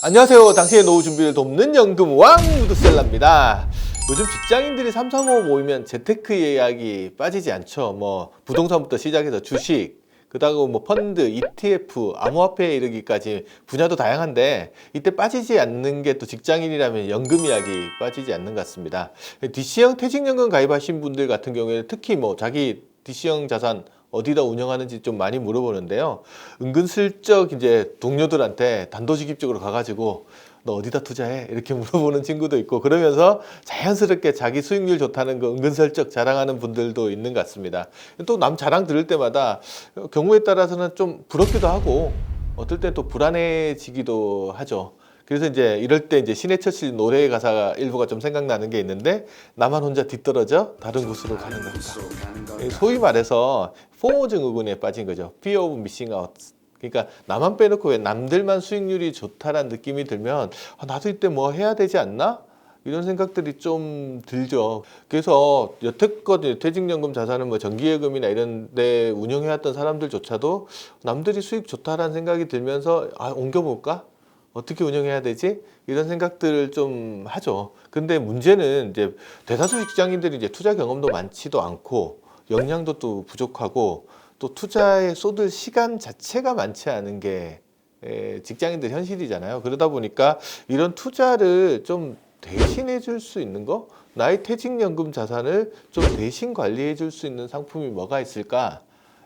안녕하세요. 당신의 노후 준비를 돕는 연금왕 무드셀러입니다. 요즘 직장인들이 삼삼오오 모이면 재테크 예약이 빠지지 않죠. 뭐 부동산부터 시작해서 주식, 그다음 뭐 펀드, ETF, 암호화폐에 이르기까지 분야도 다양한데 이때 빠지지 않는 게 또 직장인이라면 연금 이야기 빠지지 않는 것 같습니다. DC형 퇴직연금 가입하신 분들 같은 경우에는 특히 뭐 자기 DC형 자산 어디다 운영하는지 좀 많이 물어보는데요. 은근슬쩍 이제 동료들한테 단도직입적으로 가가지고 너 어디다 투자해? 이렇게 물어보는 친구도 있고 그러면서 자연스럽게 자기 수익률 좋다는 거 은근슬쩍 자랑하는 분들도 있는 것 같습니다. 또 남 자랑 들을 때마다 경우에 따라서는 좀 부럽기도 하고 어떨 때 또 불안해지기도 하죠. 그래서 이제 이럴 때 이제 신해철 노래 가사 일부가 좀 생각나는 게 있는데 나만 혼자 뒤떨어져 다른 곳으로 가는 것이다. 소위 말해서 포모 증후군에 빠진 거죠. Fear of missing out. 그러니까 나만 빼놓고 왜 남들만 수익률이 좋다라는 느낌이 들면 나도 이때 뭐 해야 되지 않나? 이런 생각들이 좀 들죠. 그래서 여태껏 퇴직연금 자산은 뭐 정기예금이나 이런 데 운영해왔던 사람들조차도 남들이 수익 좋다라는 생각이 들면서 옮겨볼까? 어떻게 운영해야 되지? 이런 생각들을 좀 하죠. 근데 문제는 이제 대다수 직장인들이 이제 투자 경험도 많지도 않고 역량도 또 부족하고 또 투자에 쏟을 시간 자체가 많지 않은 게 직장인들 현실이잖아요. 그러다 보니까 이런 투자를 좀 대신해 줄 수 있는 거? 나의 퇴직연금 자산을 좀 대신 관리해 줄 수 있는 상품이 뭐가 있을까?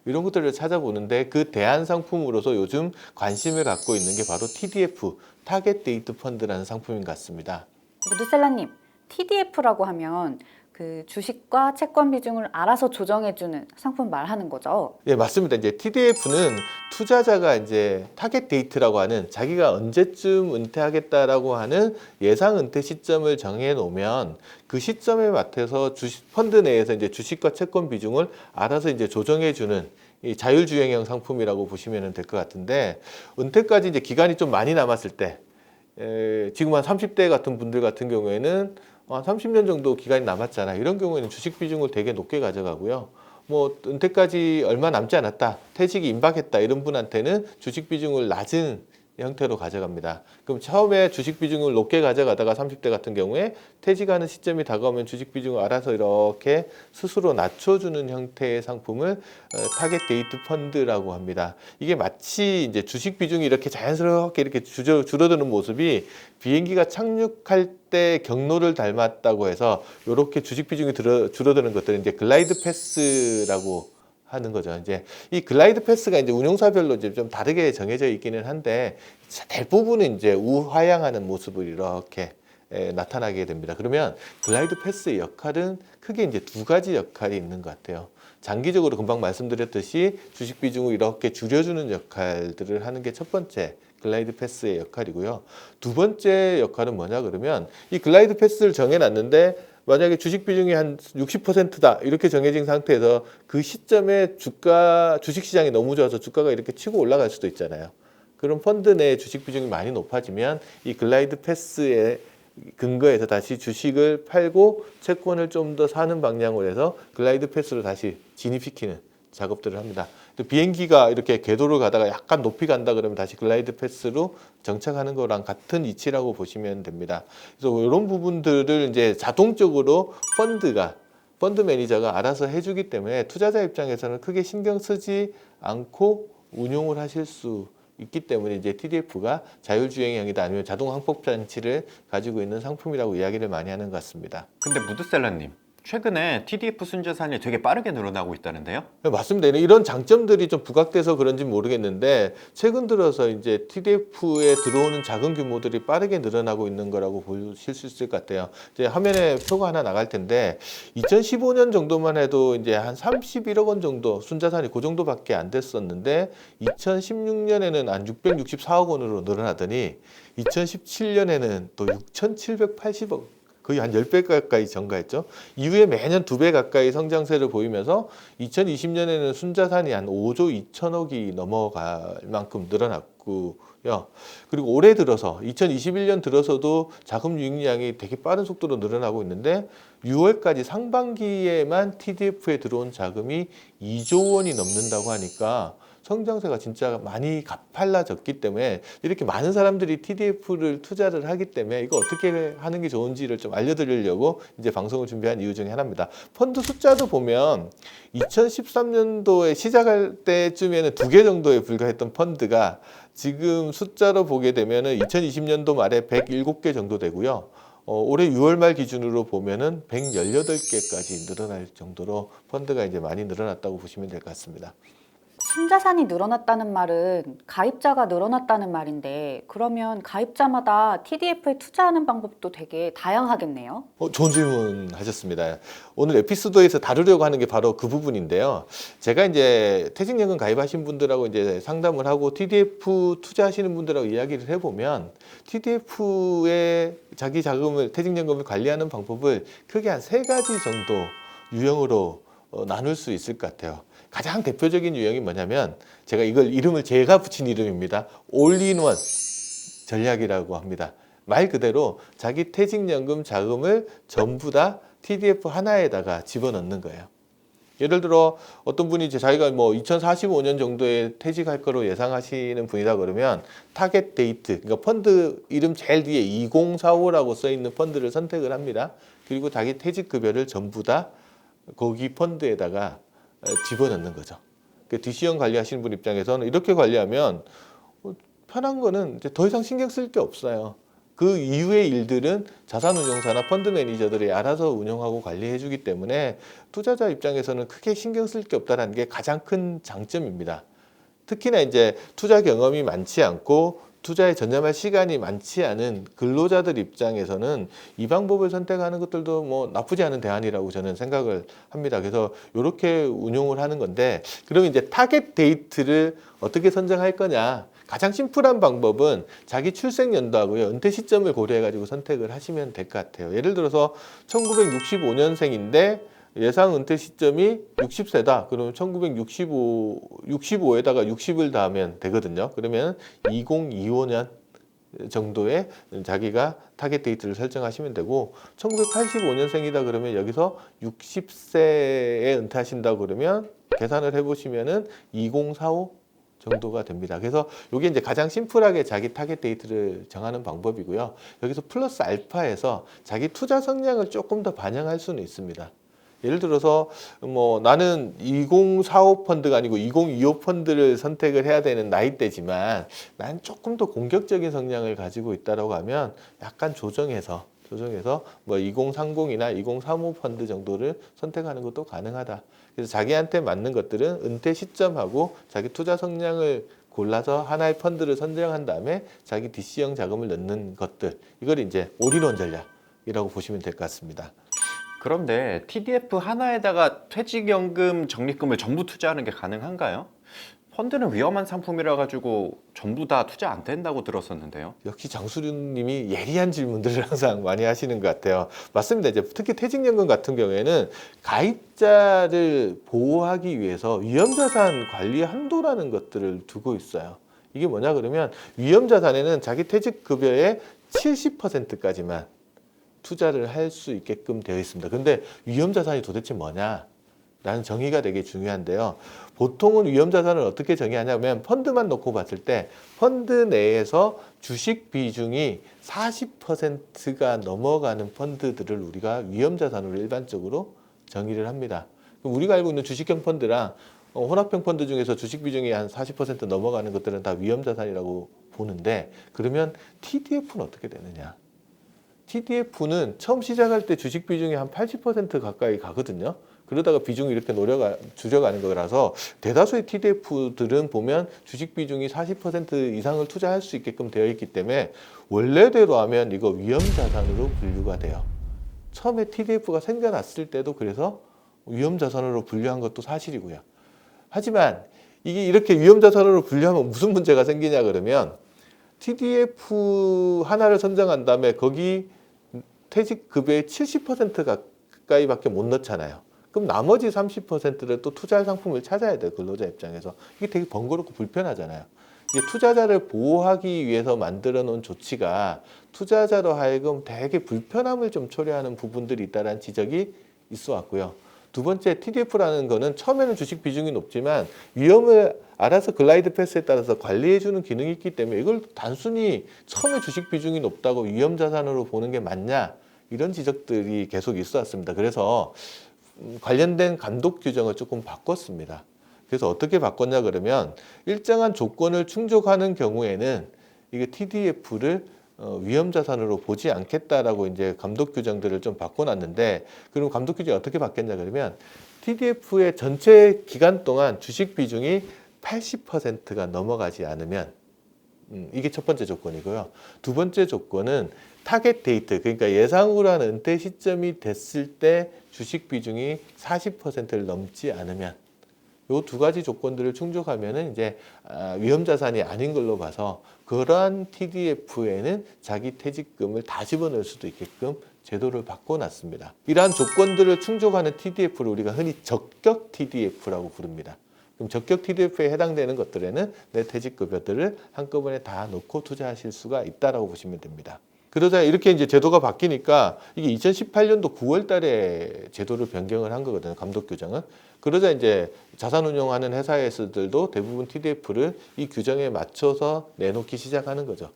이런 것들을 찾아보는데 그 대안 상품으로서 요즘 관심을 갖고 있는 게 바로 TDF, 타겟 데이트 펀드라는 상품인 것 같습니다. 무드셀러님, TDF라고 하면 그 주식과 채권 비중을 알아서 조정해주는 상품 말하는 거죠? 예, 맞습니다. 이제 TDF는 투자자가 이제 타겟 데이트라고 하는 자기가 언제쯤 은퇴하겠다라고 하는 예상 은퇴 시점을 정해 놓으면 그 시점에 맞춰서 주식 펀드 내에서 이제 주식과 채권 비중을 알아서 이제 조정해 주는 이 자율주행형 상품이라고 보시면 될 것 같은데 은퇴까지 이제 기간이 좀 많이 남았을 때 지금 한 30대 같은 분들 같은 경우에는 30년 정도 기간이 남았잖아. 이런 경우에는 주식 비중을 되게 높게 가져가고요. 뭐 은퇴까지 얼마 남지 않았다, 퇴직이 임박했다 이런 분한테는 주식 비중을 낮은 형태로 가져갑니다. 그럼 처음에 주식 비중을 높게 가져가다가 30대 같은 경우에 퇴직하는 시점이 다가오면 주식 비중을 알아서 이렇게 스스로 낮춰주는 형태의 상품을 타겟 데이트 펀드라고 합니다. 이게 마치 이제 주식 비중이 이렇게 자연스럽게 이렇게 줄어드는 모습이 비행기가 착륙할 때 경로를 닮았다고 해서 이렇게 주식 비중이 줄어드는 것들은 이제 글라이드 패스라고 하는 거죠. 이제 이 글라이드 패스가 이제 운용사별로 이제 좀 다르게 정해져 있기는 한데 대부분은 이제 우하향하는 모습을 이렇게 나타나게 됩니다. 그러면 글라이드 패스의 역할은 크게 이제 두 가지 역할이 있는 것 같아요. 장기적으로 금방 말씀드렸듯이 주식 비중을 이렇게 줄여주는 역할들을 하는 게 첫 번째 글라이드 패스의 역할이고요. 두 번째 역할은 뭐냐 그러면 이 글라이드 패스를 정해놨는데 만약에 주식 비중이 한 60%다 이렇게 정해진 상태에서 그 시점에 주식 시장이 너무 좋아서 주가가 이렇게 치고 올라갈 수도 있잖아요. 그럼 펀드 내 주식 비중이 많이 높아지면 이 글라이드 패스에 근거해서 다시 주식을 팔고 채권을 좀 더 사는 방향으로 해서 글라이드 패스로 다시 진입시키는 작업들을 합니다. 또 비행기가 이렇게 궤도를 가다가 약간 높이 간다 그러면 다시 글라이드 패스로 정착하는 거랑 같은 이치라고 보시면 됩니다. 그래서 이런 부분들을 이제 자동적으로 펀드 매니저가 알아서 해주기 때문에 투자자 입장에서는 크게 신경 쓰지 않고 운용을 하실 수 있기 때문에 이제 TDF가 자율주행형이다 아니면 자동 항법 장치를 가지고 있는 상품이라고 이야기를 많이 하는 것 같습니다. 근데 무드셀러님, 최근에 TDF 순자산이 되게 빠르게 늘어나고 있다는데요? 네, 맞습니다. 이런 장점들이 좀 부각돼서 그런지 모르겠는데 최근 들어서 이제 TDF에 들어오는 자금 규모들이 빠르게 늘어나고 있는 거라고 보실 수 있을 것 같아요. 이제 화면에 표가 하나 나갈 텐데 2015년 정도만 해도 이제 한 31억 원 정도 순자산이 그 정도밖에 안 됐었는데 2016년에는 한 664억 원으로 늘어나더니 2017년에는 또 6,780억 거의 한 10배 가까이 증가했죠. 이후에 매년 2배 가까이 성장세를 보이면서 2020년에는 순자산이 한 5조 2천억이 넘어갈 만큼 늘어났고요. 그리고 올해 들어서 2021년 들어서도 자금 유입량이 되게 빠른 속도로 늘어나고 있는데 6월까지 상반기에만 TDF에 들어온 자금이 2조 원이 넘는다고 하니까 성장세가 진짜 많이 가팔라졌기 때문에 이렇게 많은 사람들이 TDF를 투자를 하기 때문에 이거 어떻게 하는 게 좋은지를 좀 알려드리려고 이제 방송을 준비한 이유 중에 하나입니다. 펀드 숫자도 보면 2013년도에 시작할 때쯤에는 2개 정도에 불과했던 펀드가 지금 숫자로 보게 되면은 2020년도 말에 107개 정도 되고요. 올해 6월 말 기준으로 보면은 118개까지 늘어날 정도로 펀드가 이제 많이 늘어났다고 보시면 될 것 같습니다. 순자산이 늘어났다는 말은 가입자가 늘어났다는 말인데 그러면 가입자마다 TDF에 투자하는 방법도 되게 다양하겠네요. 좋은 질문 하셨습니다. 오늘 에피소드에서 다루려고 하는 게 바로 그 부분인데요. 제가 이제 퇴직연금 가입하신 분들하고 이제 상담을 하고 TDF 투자하시는 분들하고 이야기를 해보면 TDF에 자기 자금을, 퇴직연금을 관리하는 방법을 크게 한 3가지 정도 유형으로 나눌 수 있을 것 같아요. 가장 대표적인 유형이 뭐냐면 제가 이걸 이름을 제가 붙인 이름입니다. 올인원 전략이라고 합니다. 말 그대로 자기 퇴직연금 자금을 전부 다 TDF 하나에다가 집어넣는 거예요. 예를 들어 어떤 분이 이제 자기가 뭐 2045년 정도에 퇴직할 거로 예상하시는 분이다 그러면 타겟 데이트, 그러니까 펀드 이름 제일 뒤에 2045라고 써 있는 펀드를 선택을 합니다. 그리고 자기 퇴직급여를 전부 다 거기 펀드에다가 집어넣는 거죠. DC형 관리하시는 분 입장에서는 이렇게 관리하면 편한 거는 이제 더 이상 신경 쓸 게 없어요. 그 이후의 일들은 자산운용사나 펀드 매니저들이 알아서 운영하고 관리해 주기 때문에 투자자 입장에서는 크게 신경 쓸 게 없다는 게 가장 큰 장점입니다. 특히나 이제 투자 경험이 많지 않고 투자에 전념할 시간이 많지 않은 근로자들 입장에서는 이 방법을 선택하는 것들도 뭐 나쁘지 않은 대안이라고 저는 생각을 합니다. 그래서 이렇게 운용을 하는 건데, 그러면 이제 타겟 데이트를 어떻게 선정할 거냐? 가장 심플한 방법은 자기 출생 연도하고요, 은퇴 시점을 고려해 가지고 선택을 하시면 될 것 같아요. 예를 들어서 1965년생인데 예상 은퇴 시점이 60세다. 그러면 65에다가 60을 더하면 되거든요. 그러면 2025년 정도에 자기가 타겟 데이트를 설정하시면 되고, 1985년생이다 그러면 여기서 60세에 은퇴하신다 그러면 계산을 해보시면은 2045 정도가 됩니다. 그래서 이게 이제 가장 심플하게 자기 타겟 데이트를 정하는 방법이고요. 여기서 플러스 알파에서 자기 투자 성향을 조금 더 반영할 수는 있습니다. 예를 들어서 뭐 나는 2045 펀드가 아니고 2025 펀드를 선택을 해야 되는 나이대지만 난 조금 더 공격적인 성향을 가지고 있다라고 하면 약간 조정해서 뭐 2030이나 2035 펀드 정도를 선택하는 것도 가능하다. 그래서 자기한테 맞는 것들은 은퇴 시점하고 자기 투자 성향을 골라서 하나의 펀드를 선정한 다음에 자기 DC형 자금을 넣는 것들, 이걸 이제 올인원 전략이라고 보시면 될 것 같습니다. 그런데 TDF 하나에다가 퇴직연금 적립금을 전부 투자하는 게 가능한가요? 펀드는 위험한 상품이라 가지고 전부 다 투자 안 된다고 들었었는데요. 역시 장수륜님이 예리한 질문들을 항상 많이 하시는 것 같아요. 맞습니다. 이제 특히 퇴직연금 같은 경우에는 가입자를 보호하기 위해서 위험자산 관리 한도라는 것들을 두고 있어요. 이게 뭐냐 그러면 위험자산에는 자기 퇴직급여의 70%까지만 투자를 할 수 있게끔 되어 있습니다. 근데 위험자산이 도대체 뭐냐? 라는 정의가 되게 중요한데요. 보통은 위험자산을 어떻게 정의하냐면 펀드만 놓고 봤을 때 펀드 내에서 주식 비중이 40%가 넘어가는 펀드들을 우리가 위험자산으로 일반적으로 정의를 합니다. 우리가 알고 있는 주식형 펀드랑 혼합형 펀드 중에서 주식 비중이 한 40% 넘어가는 것들은 다 위험자산이라고 보는데, 그러면 TDF는 어떻게 되느냐? TDF는 처음 시작할 때 주식 비중이 한 80% 가까이 가거든요. 그러다가 비중이 이렇게 줄여가는 거라서 대다수의 TDF들은 보면 주식 비중이 40% 이상을 투자할 수 있게끔 되어 있기 때문에 원래대로 하면 이거 위험자산으로 분류가 돼요. 처음에 TDF가 생겨났을 때도 그래서 위험자산으로 분류한 것도 사실이고요. 하지만 이게 이렇게 위험자산으로 분류하면 무슨 문제가 생기냐 그러면 TDF 하나를 선정한 다음에 거기 퇴직급여의 70% 가까이밖에 못 넣잖아요. 그럼 나머지 30%를 또 투자할 상품을 찾아야 돼요. 근로자 입장에서. 이게 되게 번거롭고 불편하잖아요. 이게 투자자를 보호하기 위해서 만들어 놓은 조치가 투자자로 하여금 되게 불편함을 좀 초래하는 부분들이 있다는 지적이 있어 왔고요. 두 번째 TDF라는 거는 처음에는 주식 비중이 높지만 위험을 알아서 글라이드 패스에 따라서 관리해주는 기능이 있기 때문에 이걸 단순히 처음에 주식 비중이 높다고 위험 자산으로 보는 게 맞냐 이런 지적들이 계속 있어 왔습니다. 그래서 관련된 감독 규정을 조금 바꿨습니다. 그래서 어떻게 바꿨냐 그러면 일정한 조건을 충족하는 경우에는 이게 TDF를 위험 자산으로 보지 않겠다라고 이제 감독 규정들을 좀 바꿔놨는데, 그럼 감독 규정이 어떻게 바뀌었냐 그러면 TDF의 전체 기간 동안 주식 비중이 80%가 넘어가지 않으면 이게 첫 번째 조건이고요. 두 번째 조건은 타겟 데이트, 그러니까 예상으로 한 은퇴 시점이 됐을 때 주식 비중이 40%를 넘지 않으면, 요 두 가지 조건들을 충족하면은 이제 위험 자산이 아닌 걸로 봐서 그러한 TDF에는 자기 퇴직금을 다 집어넣을 수도 있게끔 제도를 바꿔놨습니다. 이러한 조건들을 충족하는 TDF를 우리가 흔히 적격 TDF라고 부릅니다. 그럼 적격 TDF에 해당되는 것들에는 내 퇴직급여들을 한꺼번에 다 넣고 투자하실 수가 있다라고 보시면 됩니다. 그러자 이렇게 이제 제도가 바뀌니까 이게 2018년도 9월 달에 제도를 변경을 한 거거든요. 감독 규정은. 그러자 이제 자산 운용하는 회사에서들도 대부분 TDF를 이 규정에 맞춰서 내놓기 시작하는 거죠.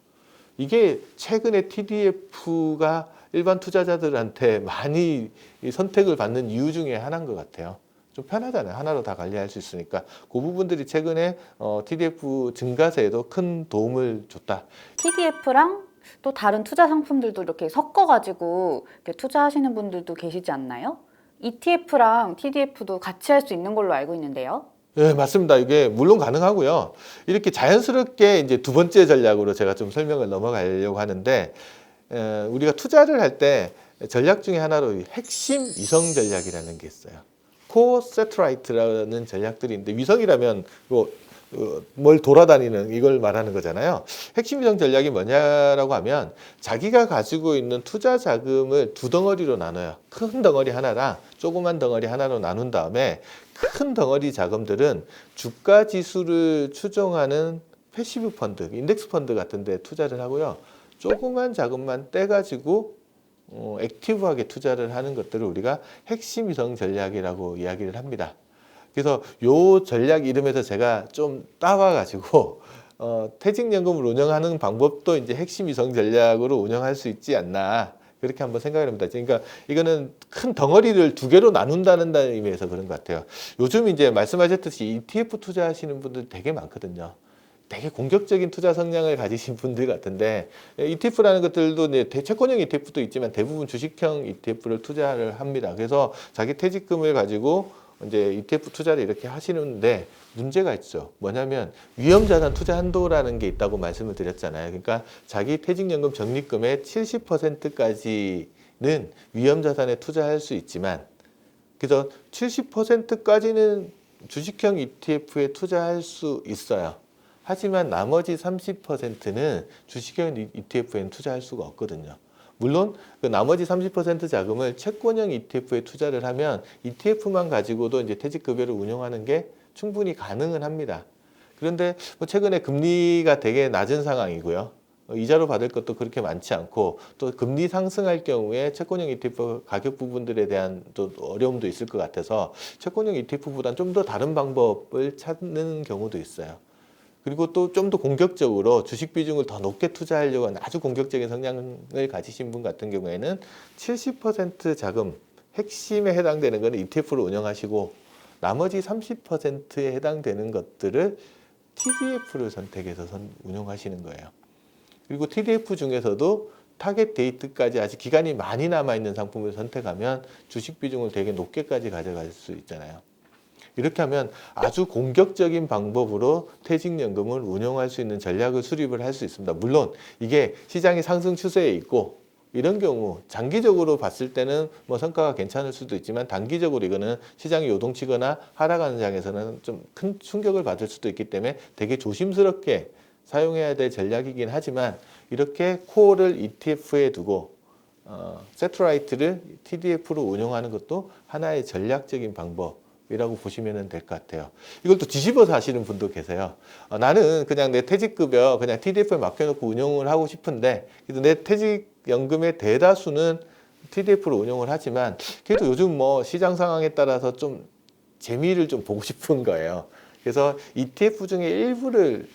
이게 최근에 TDF가 일반 투자자들한테 많이 선택을 받는 이유 중에 하나인 것 같아요. 좀 편하잖아요. 하나로 다 관리할 수 있으니까. 그 부분들이 최근에 TDF 증가세에도 큰 도움을 줬다. TDF랑 또 다른 투자 상품들도 이렇게 섞어가지고 이렇게 투자하시는 분들도 계시지 않나요? ETF랑 TDF도 같이 할 수 있는 걸로 알고 있는데요. 네, 맞습니다. 이게 물론 가능하고요. 이렇게 자연스럽게 이제 두 번째 전략으로 제가 좀 설명을 넘어가려고 하는데, 우리가 투자를 할 때 전략 중에 하나로 핵심 위성 전략이라는 게 있어요. 코어 세트라이트라는 전략들이 있는데, 위성이라면 뭘 돌아다니는 이걸 말하는 거잖아요. 핵심 위성 전략이 뭐냐라고 하면 자기가 가지고 있는 투자 자금을 두 덩어리로 나눠요. 큰 덩어리 하나랑 조그만 덩어리 하나로 나눈 다음에 큰 덩어리 자금들은 주가 지수를 추종하는 패시브 펀드, 인덱스 펀드 같은 데 투자를 하고요. 조그만 자금만 떼가지고 액티브하게 투자를 하는 것들을 우리가 핵심 위성 전략이라고 이야기를 합니다. 그래서 요 전략 이름에서 제가 좀 따와가지고 퇴직연금을 운영하는 방법도 이제 핵심 위성 전략으로 운영할 수 있지 않나, 그렇게 한번 생각을 합니다. 그러니까 이거는 큰 덩어리를 두 개로 나눈다는 의미에서 그런 것 같아요. 요즘 이제 말씀하셨듯이 ETF 투자하시는 분들 되게 많거든요. 되게 공격적인 투자 성향을 가지신 분들 같은데, ETF라는 것들도 이제 채권형 ETF도 있지만 대부분 주식형 ETF를 투자를 합니다. 그래서 자기 퇴직금을 가지고 이제 ETF 투자를 이렇게 하시는데 문제가 있죠. 뭐냐면 위험자산 투자 한도라는 게 있다고 말씀을 드렸잖아요. 그러니까 자기 퇴직연금 적립금의 70%까지는 위험자산에 투자할 수 있지만, 그래서 70%까지는 주식형 ETF에 투자할 수 있어요. 하지만 나머지 30%는 주식형 ETF에는 투자할 수가 없거든요. 물론 그 나머지 30% 자금을 채권형 ETF에 투자를 하면 ETF만 가지고도 이제 퇴직급여를 운영하는 게 충분히 가능은 합니다. 그런데 뭐 최근에 금리가 되게 낮은 상황이고요. 이자로 받을 것도 그렇게 많지 않고, 또 금리 상승할 경우에 채권형 ETF 가격 부분들에 대한 또 어려움도 있을 것 같아서 채권형 ETF보다는 좀 더 다른 방법을 찾는 경우도 있어요. 그리고 또 좀 더 공격적으로 주식 비중을 더 높게 투자하려고 하는 아주 공격적인 성향을 가지신 분 같은 경우에는 70% 자금, 핵심에 해당되는 것은 ETF를 운영하시고 나머지 30%에 해당되는 것들을 TDF를 선택해서 운영하시는 거예요. 그리고 TDF 중에서도 타겟 데이트까지 아직 기간이 많이 남아있는 상품을 선택하면 주식 비중을 되게 높게까지 가져갈 수 있잖아요. 이렇게 하면 아주 공격적인 방법으로 퇴직연금을 운영할 수 있는 전략을 수립을 할 수 있습니다. 물론 이게 시장이 상승 추세에 있고 이런 경우 장기적으로 봤을 때는 뭐 성과가 괜찮을 수도 있지만, 단기적으로 이거는 시장이 요동치거나 하락하는 장에서는 좀 큰 충격을 받을 수도 있기 때문에 되게 조심스럽게 사용해야 될 전략이긴 하지만, 이렇게 코어를 ETF에 두고 세트라이트를 TDF로 운영하는 것도 하나의 전략적인 방법 이라고 보시면 될 것 같아요. 이걸 또 뒤집어서 하시는 분도 계세요. 나는 그냥 내 퇴직급여 그냥 TDF에 맡겨놓고 운용을 하고 싶은데, 그래도 내 퇴직연금의 대다수는 TDF로 운용을 하지만 그래도 요즘 뭐 시장 상황에 따라서 좀 재미를 좀 보고 싶은 거예요. 그래서 ETF 중에 일부를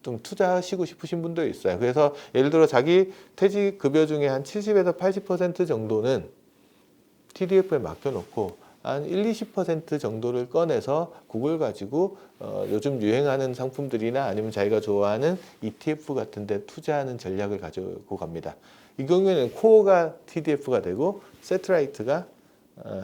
좀 투자하시고 싶으신 분도 있어요. 그래서 예를 들어 자기 퇴직급여 중에 한 70에서 80% 정도는 TDF에 맡겨놓고 한 20% 정도를 꺼내서 그걸 가지고 요즘 유행하는 상품들이나 아니면 자기가 좋아하는 ETF 같은 데 투자하는 전략을 가지고 갑니다. 이 경우에는 코어가 TDF가 되고 세트라이트가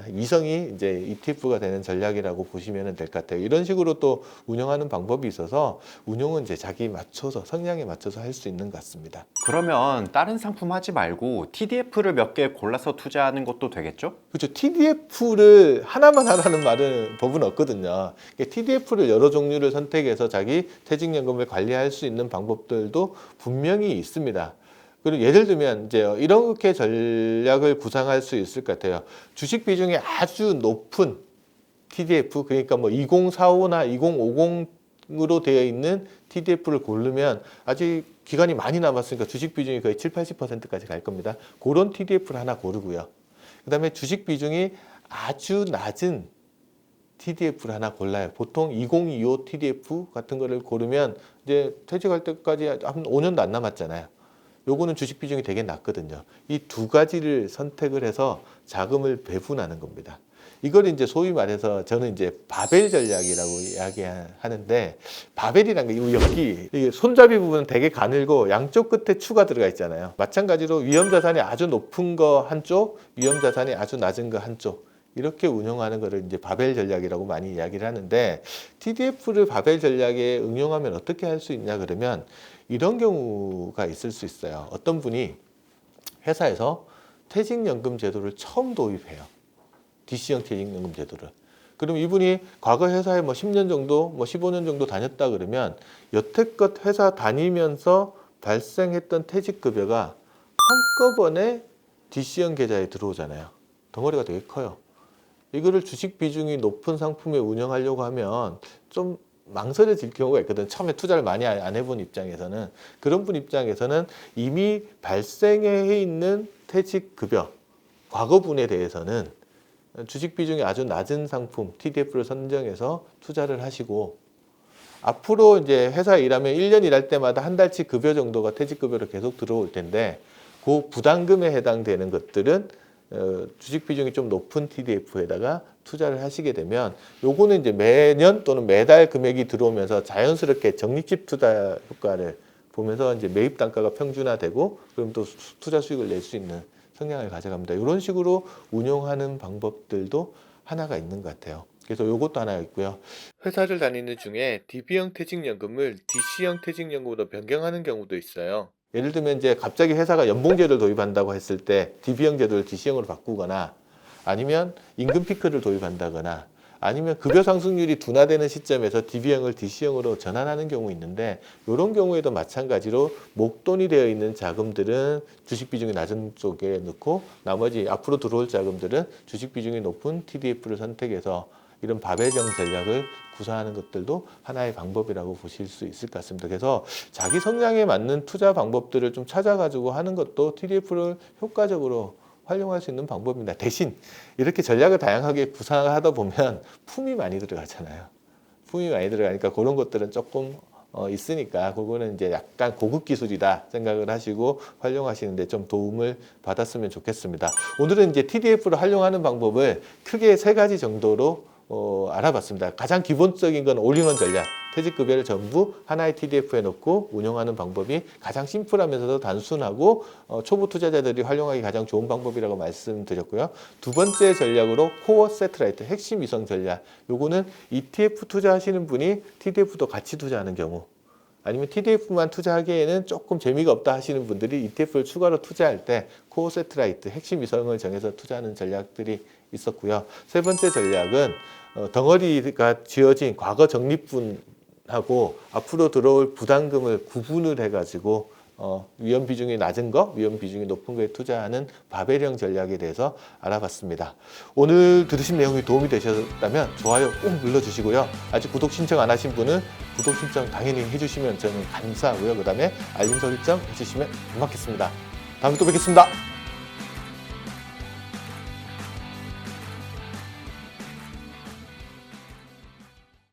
위성이 이제 ETF가 되는 전략이라고 보시면 될 것 같아요. 이런 식으로 또 운영하는 방법이 있어서 운용은 이제 자기 맞춰서 성향에 맞춰서 할 수 있는 것 같습니다. 그러면 다른 상품 하지 말고 TDF를 몇 개 골라서 투자하는 것도 되겠죠? 그렇죠. TDF를 하나만 하라는 말은 법은 없거든요. TDF를 여러 종류를 선택해서 자기 퇴직연금을 관리할 수 있는 방법들도 분명히 있습니다. 그리고 예를 들면 이제 이렇게 전략을 구상할 수 있을 것 같아요. 주식 비중이 아주 높은 TDF, 그러니까 뭐 2045나 2050으로 되어 있는 TDF를 고르면 아직 기간이 많이 남았으니까 주식 비중이 거의 7, 80%까지 갈 겁니다. 그런 TDF를 하나 고르고요. 그다음에 주식 비중이 아주 낮은 TDF를 하나 골라요. 보통 2025 TDF 같은 거를 고르면 이제 퇴직할 때까지 한 5년도 안 남았잖아요. 요거는 주식 비중이 되게 낮거든요. 이 두 가지를 선택을 해서 자금을 배분하는 겁니다. 이걸 이제 소위 말해서 저는 이제 바벨 전략이라고 이야기하는데, 바벨이란 게 이 엽기, 이게 손잡이 부분은 되게 가늘고 양쪽 끝에 추가 들어가 있잖아요. 마찬가지로 위험 자산이 아주 높은 거 한쪽, 위험 자산이 아주 낮은 거 한쪽, 이렇게 운영하는 거를 이제 바벨 전략이라고 많이 이야기를 하는데, TDF를 바벨 전략에 응용하면 어떻게 할 수 있냐 그러면 이런 경우가 있을 수 있어요. 어떤 분이 회사에서 퇴직연금 제도를 처음 도입해요. DC형 퇴직연금 제도를. 그럼 이분이 과거 회사에 뭐 10년 정도, 뭐 15년 정도 다녔다 그러면 여태껏 회사 다니면서 발생했던 퇴직급여가 한꺼번에 DC형 계좌에 들어오잖아요. 덩어리가 되게 커요. 이거를 주식 비중이 높은 상품에 운영하려고 하면 좀 망설여질 경우가 있거든. 처음에 투자를 많이 안 해본 입장에서는. 그런 분 입장에서는 이미 발생해 있는 퇴직급여, 과거분에 대해서는 주식 비중이 아주 낮은 상품, TDF를 선정해서 투자를 하시고, 앞으로 이제 회사 일하면 1년 일할 때마다 한 달치 급여 정도가 퇴직급여로 계속 들어올 텐데, 그 부담금에 해당되는 것들은 주식 비중이 좀 높은 TDF에다가 투자를 하시게 되면, 요거는 이제 매년 또는 매달 금액이 들어오면서 자연스럽게 적립식 투자 효과를 보면서 이제 매입 단가가 평준화되고, 그럼 또 투자 수익을 낼 수 있는 성향을 가져갑니다. 이런 식으로 운용하는 방법들도 하나가 있는 것 같아요. 그래서 요것도 하나 있고요. 회사를 다니는 중에 DB형 퇴직연금을 DC형 퇴직연금으로 변경하는 경우도 있어요. 예를 들면 이제 갑자기 회사가 연봉제를 도입한다고 했을 때 DB형 제도를 DC형으로 바꾸거나, 아니면 임금 피크를 도입한다거나, 아니면 급여 상승률이 둔화되는 시점에서 DB형을 DC형으로 전환하는 경우 있는데, 이런 경우에도 마찬가지로 목돈이 되어 있는 자금들은 주식 비중이 낮은 쪽에 넣고, 나머지 앞으로 들어올 자금들은 주식 비중이 높은 TDF를 선택해서 이런 바벨형 전략을 구사하는 것들도 하나의 방법이라고 보실 수 있을 것 같습니다. 그래서 자기 성향에 맞는 투자 방법들을 좀 찾아가지고 하는 것도 TDF를 효과적으로 활용할 수 있는 방법입니다. 대신 이렇게 전략을 다양하게 구상하다 보면 품이 많이 들어가잖아요. 품이 많이 들어가니까 그런 것들은 조금 있으니까, 그거는 이제 약간 고급 기술이다 생각을 하시고 활용하시는데 좀 도움을 받았으면 좋겠습니다. 오늘은 이제 TDF를 활용하는 방법을 크게 3가지 정도로 알아봤습니다. 가장 기본적인 건 올인원 전략, 퇴직급여를 전부 하나의 TDF에 넣고 운영하는 방법이 가장 심플하면서도 단순하고 초보 투자자들이 활용하기 가장 좋은 방법이라고 말씀드렸고요. 두 번째 전략으로 코어 세트라이트, 핵심 위성 전략. 요거는 ETF 투자하시는 분이 TDF도 같이 투자하는 경우, 아니면 TDF만 투자하기에는 조금 재미가 없다 하시는 분들이 ETF를 추가로 투자할 때 코어 세트라이트, 핵심 위성을 정해서 투자하는 전략들이 있었고요. 세 번째 전략은 덩어리가 지어진 과거 적립분하고 앞으로 들어올 부담금을 구분을 해가지고 위험 비중이 낮은 거, 위험 비중이 높은 거에 투자하는 바벨형 전략에 대해서 알아봤습니다. 오늘 들으신 내용이 도움이 되셨다면 좋아요 꼭 눌러주시고요. 아직 구독 신청 안 하신 분은 구독 신청 당연히 해주시면 저는 감사하고요. 그 다음에 알림 설정 해주시면 고맙겠습니다. 다음에 또 뵙겠습니다.